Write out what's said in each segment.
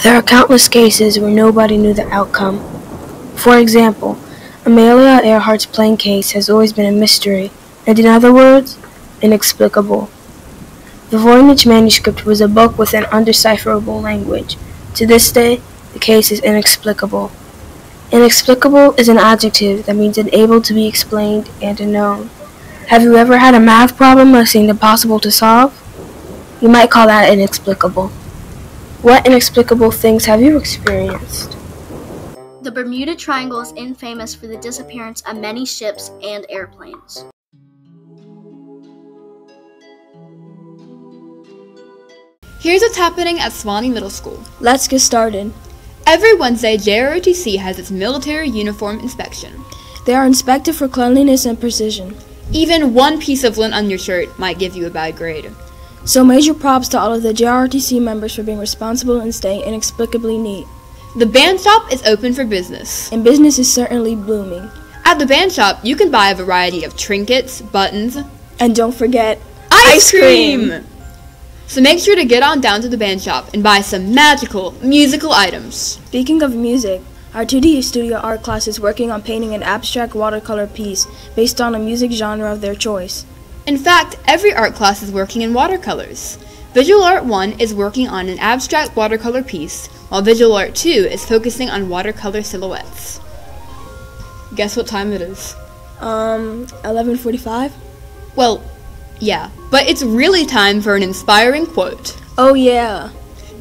There are countless cases where nobody knew the outcome. For example, Amelia Earhart's plane case has always been a mystery, and in other words, inexplicable. The Voynich manuscript was a book with an undecipherable language. To this day, the case is inexplicable. Inexplicable is an adjective that means unable to be explained and unknown. Have you ever had a math problem that seemed impossible to solve? You might call that inexplicable. What inexplicable things have you experienced? The Bermuda Triangle is infamous for the disappearance of many ships and airplanes. Here's what's happening at Swanee Middle School. Let's get started. Every Wednesday, JROTC has its military uniform inspection. They are inspected for cleanliness and precision. Even one piece of lint on your shirt might give you a bad grade. So major props to all of the JROTC members for being responsible and staying inexplicably neat. The band shop is open for business. And business is certainly booming. At the band shop, you can buy a variety of trinkets, buttons, and don't forget, ice cream! So make sure to get on down to the band shop and buy some magical musical items. Speaking of music, our 2D studio art class is working on painting an abstract watercolor piece based on a music genre of their choice. In fact, every art class is working in watercolors. Visual Art 1 is working on an abstract watercolor piece, while Visual Art 2 is focusing on watercolor silhouettes. Guess what time it is? 11:45? Well, yeah, but it's really time for an inspiring quote. Oh yeah.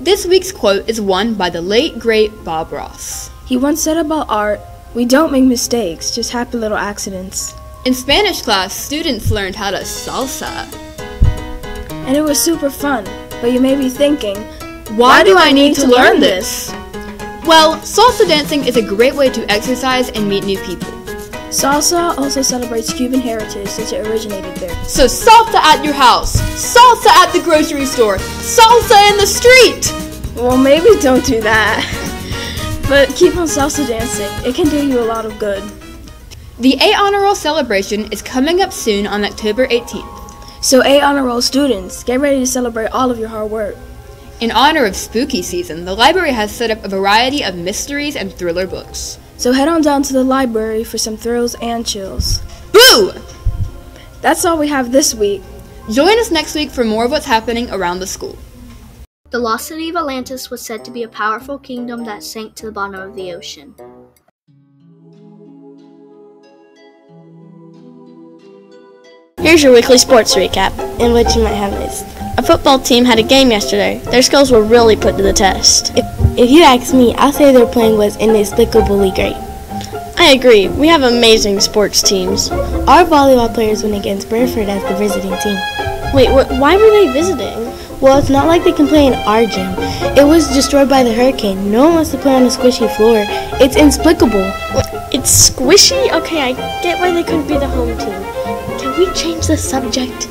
This week's quote is one by the late, great Bob Ross. He once said about art, "We don't make mistakes, just happy little accidents." In Spanish class, students learned how to salsa. And it was super fun, but you may be thinking, why do I need to learn this? Well, salsa dancing is a great way to exercise and meet new people. Salsa also celebrates Cuban heritage since it originated there. So salsa at your house, salsa at the grocery store, salsa in the street! Well, maybe don't do that. But keep on salsa dancing. It can do you a lot of good. The A Honor Roll celebration is coming up soon on October 18th. So A Honor Roll students, get ready to celebrate all of your hard work. In honor of spooky season, the library has set up a variety of mysteries and thriller books. So head on down to the library for some thrills and chills. Boo! That's all we have this week. Join us next week for more of what's happening around the school. The lost city of Atlantis was said to be a powerful kingdom that sank to the bottom of the ocean. Here's your weekly sports recap, in which you might have missed. Our football team had a game yesterday. Their skills were really put to the test. If you ask me, I'll say their playing was inexplicably great. I agree. We have amazing sports teams. Our volleyball players went against Burford as the visiting team. Wait, why were they visiting? Well, it's not like they can play in our gym. It was destroyed by the hurricane. No one wants to play on a squishy floor. It's inexplicable. It's squishy? Okay, I get why they couldn't be the home team. Can we change the subject?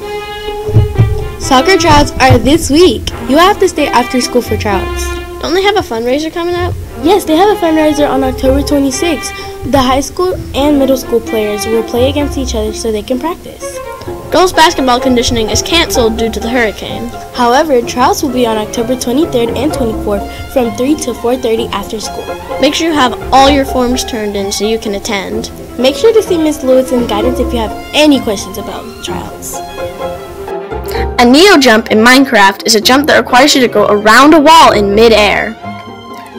Soccer tryouts are this week. You have to stay after school for tryouts. Don't they have a fundraiser coming up? Yes, they have a fundraiser on October 26th. The high school and middle school players will play against each other so they can practice. Girls basketball conditioning is canceled due to the hurricane. However, tryouts will be on October 23rd and 24th from 3 to 4:30 after school. Make sure you have all your forms turned in so you can attend. Make sure to see Ms. Lewis in guidance if you have any questions about tryouts. A neo jump in Minecraft is a jump that requires you to go around a wall in mid-air.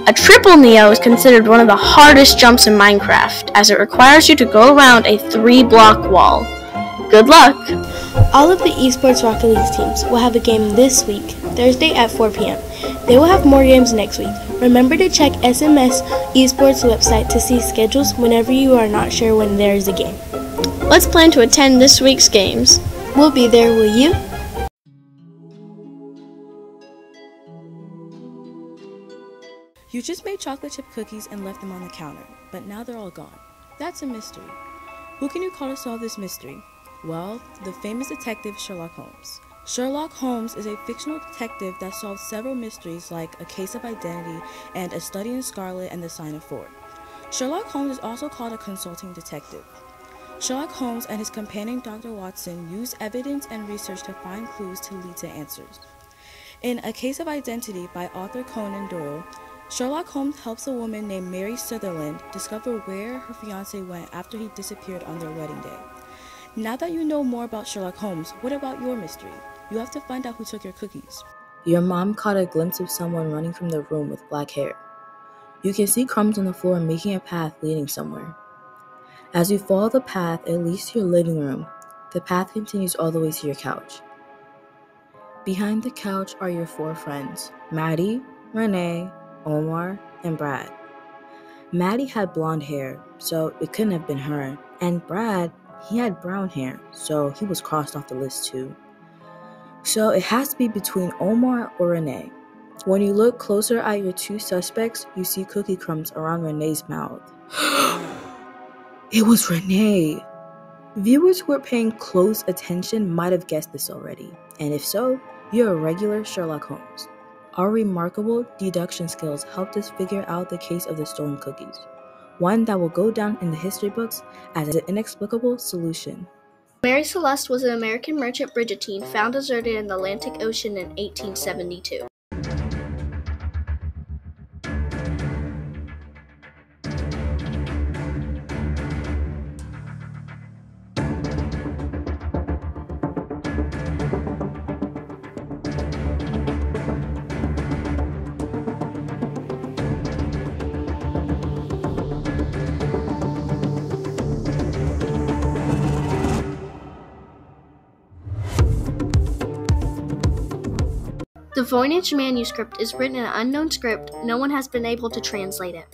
A triple neo is considered one of the hardest jumps in Minecraft, as it requires you to go around a 3-block wall. Good luck! All of the Esports Rocket League teams will have a game this week, Thursday at 4 p.m. They will have more games next week. Remember to check SMS Esports website to see schedules whenever you are not sure when there is a game. Let's plan to attend this week's games. We'll be there, will you? You just made chocolate chip cookies and left them on the counter, but now they're all gone. That's a mystery. Who can you call to solve this mystery? Well, the famous detective Sherlock Holmes. Sherlock Holmes is a fictional detective that solves several mysteries like A Case of Identity and A Study in Scarlet and The Sign of Ford. Sherlock Holmes is also called a consulting detective. Sherlock Holmes and his companion Dr. Watson use evidence and research to find clues to lead to answers. In A Case of Identity by Arthur Conan Doyle, Sherlock Holmes helps a woman named Mary Sutherland discover where her fiancé went after he disappeared on their wedding day. Now that you know more about Sherlock Holmes, what about your mystery? You have to find out who took your cookies. Your mom caught a glimpse of someone running from the room with black hair. You can see crumbs on the floor making a path leading somewhere. As you follow the path, it leads to your living room. The path continues all the way to your couch. Behind the couch are your 4 friends, Maddie, Renee, Omar, and Brad. Maddie had blonde hair, so it couldn't have been her. And Brad, he had brown hair, so he was crossed off the list too. So it has to be between Omar or Renee. When you look closer at your 2 suspects, you see cookie crumbs around Renee's mouth. It was Renee! Viewers who are paying close attention might have guessed this already, and if so, you're a regular Sherlock Holmes. Our remarkable deduction skills helped us figure out the case of the stolen cookies, one that will go down in the history books as an inexplicable solution. Mary Celeste was an American merchant brigantine found deserted in the Atlantic Ocean in 1872. The Voynich manuscript is written in an unknown script. No one has been able to translate it.